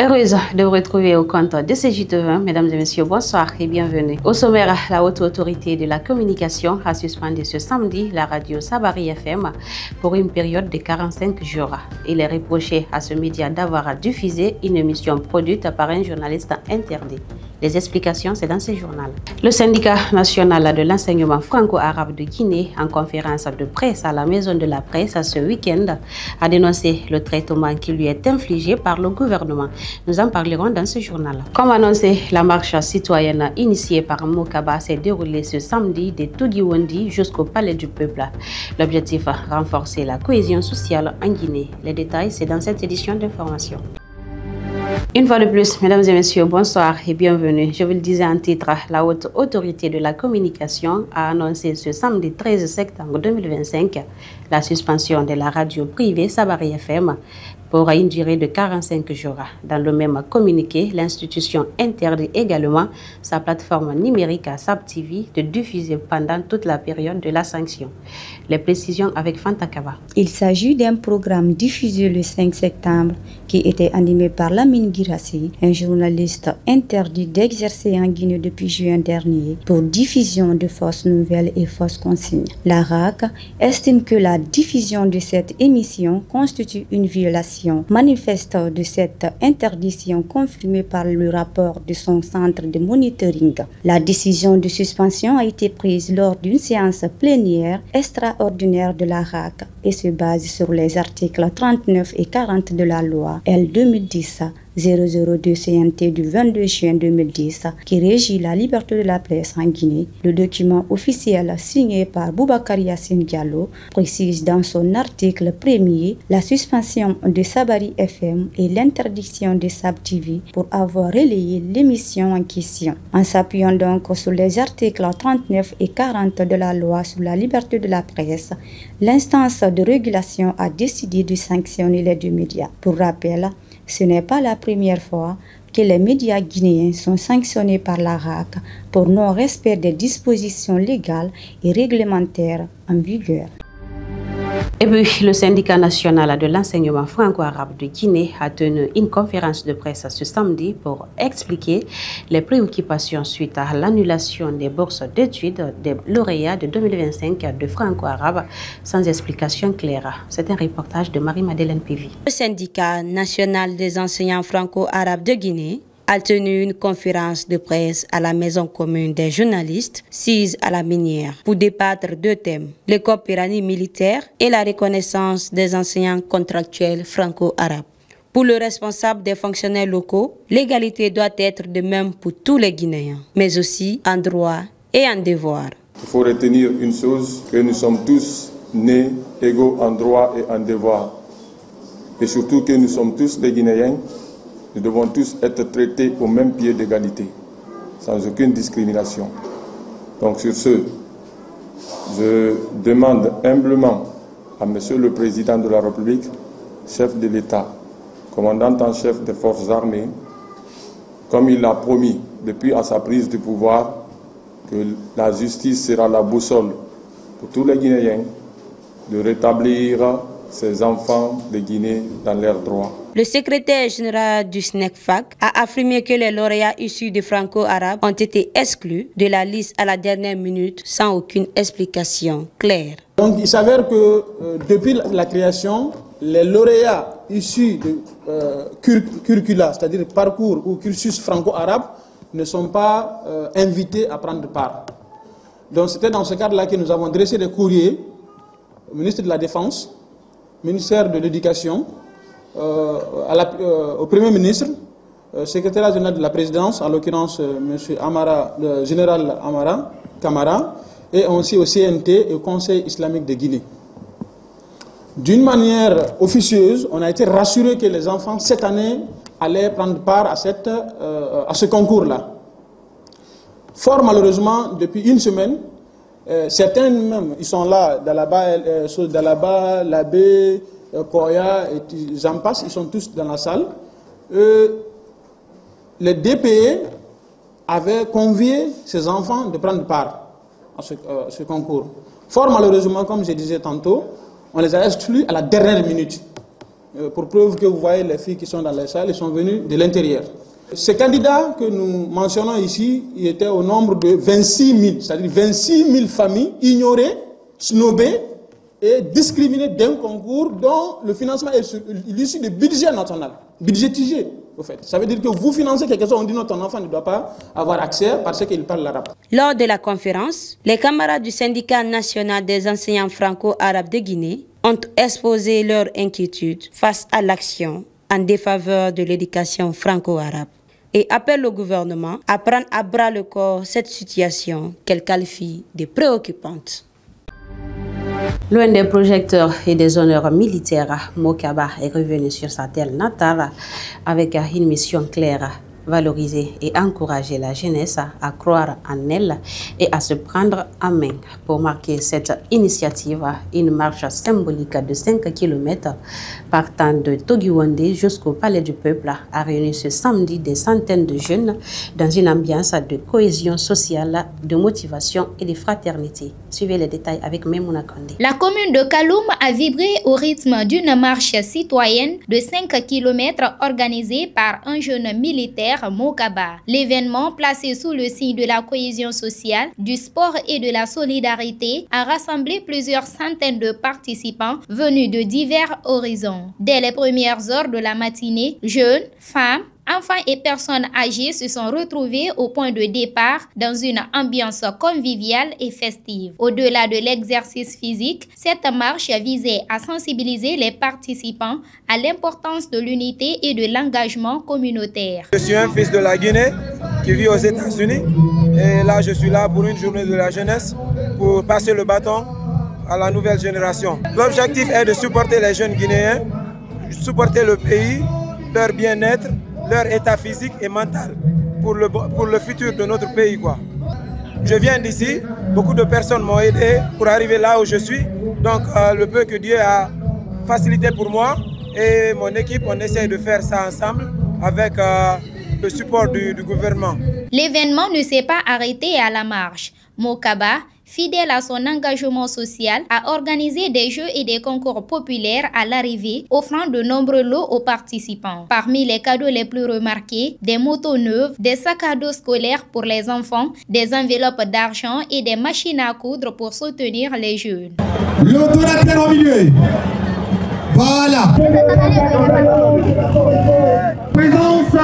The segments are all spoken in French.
Heureuse de vous retrouver au compte de CJ20. Mesdames et messieurs, bonsoir et bienvenue. Au sommaire, la haute autorité de la communication a suspendu ce samedi la radio Sabari FM pour une période de 45 jours. Il est reproché à ce média d'avoir diffusé une émission produite par un journaliste interdit. Les explications, c'est dans ce journal. Le syndicat national de l'enseignement franco-arabe de Guinée, en conférence de presse à la Maison de la Presse ce week-end, a dénoncé le traitement qui lui est infligé par le gouvernement. Nous en parlerons dans ce journal. Comme annoncé, la marche citoyenne initiée par Mokaba s'est déroulée ce samedi de Tugiwondi jusqu'au Palais du Peuple. L'objectif, renforcer la cohésion sociale en Guinée. Les détails, c'est dans cette édition d'information. Une fois de plus, mesdames et messieurs, bonsoir et bienvenue. Je vous le disais en titre, la haute autorité de la communication a annoncé ce samedi 13 septembre 2025 la suspension de la radio privée Sabari FM pour une durée de 45 jours. Dans le même communiqué, l'institution interdit également sa plateforme numérique à Sab TV de diffuser pendant toute la période de la sanction. Les précisions avec Fantakaba. Il s'agit d'un programme diffusé le 5 septembre qui était animé par Lamine Girassi, un journaliste interdit d'exercer en Guinée depuis juin dernier pour diffusion de fausses nouvelles et fausses consignes. La RAC estime que la diffusion de cette émission constitue une violation manifeste de cette interdiction confirmée par le rapport de son centre de monitoring. La décision de suspension a été prise lors d'une séance plénière extraordinaire de la RAC et se base sur les articles 39 et 40 de la loi L 2010-002 CNT du 22 juin 2010 qui régit la liberté de la presse en Guinée. Le document officiel signé par Boubacar Yassine Diallo précise dans son article premier la suspension de Sabari FM et l'interdiction de Sab TV pour avoir relayé l'émission en question. En s'appuyant donc sur les articles 39 et 40 de la loi sur la liberté de la presse, l'instance de régulation a décidé de sanctionner les deux médias. Pour rappel, ce n'est pas la première fois que les médias guinéens sont sanctionnés par la RAC pour non-respect des dispositions légales et réglementaires en vigueur. Et puis, le syndicat national de l'enseignement franco-arabe de Guinée a tenu une conférence de presse ce samedi pour expliquer les préoccupations suite à l'annulation des bourses d'études des lauréats de 2025 de franco-arabe sans explication claire. C'est un reportage de Marie-Madeleine Pivi. Le syndicat national des enseignants franco-arabes de Guinée a tenu une conférence de presse à la Maison commune des journalistes, sise à la Minière, pour débattre deux thèmes, le coopérative militaire et la reconnaissance des enseignants contractuels franco-arabes. Pour le responsable des fonctionnaires locaux, l'égalité doit être de même pour tous les Guinéens, mais aussi en droit et en devoir. Il faut retenir une chose, que nous sommes tous nés égaux en droit et en devoir. Et surtout que nous sommes tous des Guinéens. Nous devons tous être traités au même pied d'égalité, sans aucune discrimination. Donc sur ce, je demande humblement à Monsieur le Président de la République, chef de l'État, commandant en chef des forces armées, comme il l'a promis depuis à sa prise du pouvoir, que la justice sera la boussole pour tous les Guinéens, de rétablir ces enfants de Guinée dans leurs droits. Le secrétaire général du SNECFAC a affirmé que les lauréats issus du franco-arabe ont été exclus de la liste à la dernière minute sans aucune explication claire. Donc il s'avère que depuis la création, les lauréats issus de curricula, c'est-à-dire parcours ou cursus franco-arabe, ne sont pas invités à prendre part. Donc c'était dans ce cadre-là que nous avons dressé des courriers au ministre de la Défense, au ministère de l'Éducation, au Premier ministre, secrétaire général de la présidence, en l'occurrence M. Amara, le général Amara Kamara, et aussi au CNT et au Conseil islamique de Guinée. D'une manière officieuse, on a été rassuré que les enfants, cette année, allaient prendre part à ce concours-là. Fort malheureusement, depuis une semaine, certains même, ils sont là, Dalaba, Labé, Koya, et j'en passe, ils sont tous dans la salle. Les DPE avaient convié ces enfants de prendre part à ce concours. Fort malheureusement, comme je disais tantôt, on les a exclus à la dernière minute. Pour preuve que vous voyez les filles qui sont dans les salles, elles sont venues de l'intérieur. Ces candidats que nous mentionnons ici, ils étaient au nombre de 26 000, c'est-à-dire 26 000 familles ignorées, snobées et discriminées d'un concours dont le financement est issu du budget national, budgétisé. Au fait. Ça veut dire que vous financez quelque chose, on dit non, ton enfant ne doit pas avoir accès parce qu'il parle l'arabe. Lors de la conférence, les camarades du syndicat national des enseignants franco-arabes de Guinée ont exposé leurs inquiétudes face à l'action en défaveur de l'éducation franco-arabe et appellent le gouvernement à prendre à bras le corps cette situation qu'elle qualifie de préoccupante. Loin des projecteurs et des honneurs militaires, Mo Kaba est revenu sur sa terre natale avec une mission claire: valoriser et encourager la jeunesse à croire en elle et à se prendre en main. Pour marquer cette initiative, une marche symbolique de 5 km partant de Togiwande jusqu'au Palais du Peuple a réuni ce samedi des centaines de jeunes dans une ambiance de cohésion sociale, de motivation et de fraternité. Suivez les détails avec Memouna Kandé. La commune de Kaloum a vibré au rythme d'une marche citoyenne de 5 km organisée par un jeune militaire, Mo Kaba. L'événement, placé sous le signe de la cohésion sociale, du sport et de la solidarité, a rassemblé plusieurs centaines de participants venus de divers horizons. Dès les premières heures de la matinée, jeunes, femmes, enfants et personnes âgées se sont retrouvés au point de départ dans une ambiance conviviale et festive. Au-delà de l'exercice physique, cette marche visait à sensibiliser les participants à l'importance de l'unité et de l'engagement communautaire. Je suis un fils de la Guinée qui vit aux États-Unis et là je suis là pour une journée de la jeunesse pour passer le bâton à la nouvelle génération. L'objectif est de supporter les jeunes Guinéens, supporter le pays, leur bien-être, leur état physique et mental pour le futur de notre pays, quoi. Je viens d'ici, beaucoup de personnes m'ont aidé pour arriver là où je suis. Donc le peu que Dieu a facilité pour moi et mon équipe, on essaie de faire ça ensemble avec le support du gouvernement. L'événement ne s'est pas arrêté à la marche. Mo Kaba, fidèle à son engagement social, a organisé des jeux et des concours populaires à l'arrivée, offrant de nombreux lots aux participants. Parmi les cadeaux les plus remarqués, des motos neuves, des sacs à dos scolaires pour les enfants, des enveloppes d'argent et des machines à coudre pour soutenir les jeunes. Le donateur au milieu. Voilà. Présence.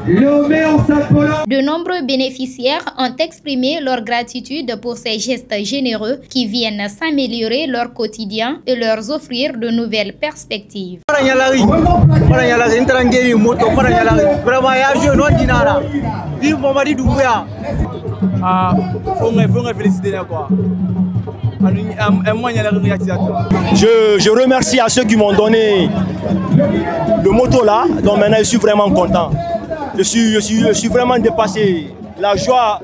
De nombreux bénéficiaires ont exprimé leur gratitude pour ces gestes généreux qui viennent s'améliorer leur quotidien et leur offrir de nouvelles perspectives. Je remercie à ceux qui m'ont donné le moto là, donc maintenant je suis vraiment content. Je suis vraiment dépassé. La joie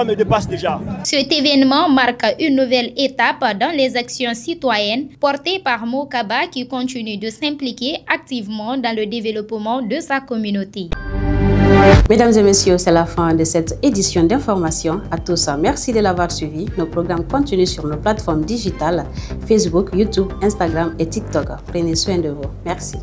me dépasse déjà. Cet événement marque une nouvelle étape dans les actions citoyennes portées par Mo Kaba qui continue de s'impliquer activement dans le développement de sa communauté. Mesdames et messieurs, c'est la fin de cette édition d'information. À tous, merci de l'avoir suivi. Nos programmes continuent sur nos plateformes digitales Facebook, YouTube, Instagram et TikTok. Prenez soin de vous. Merci.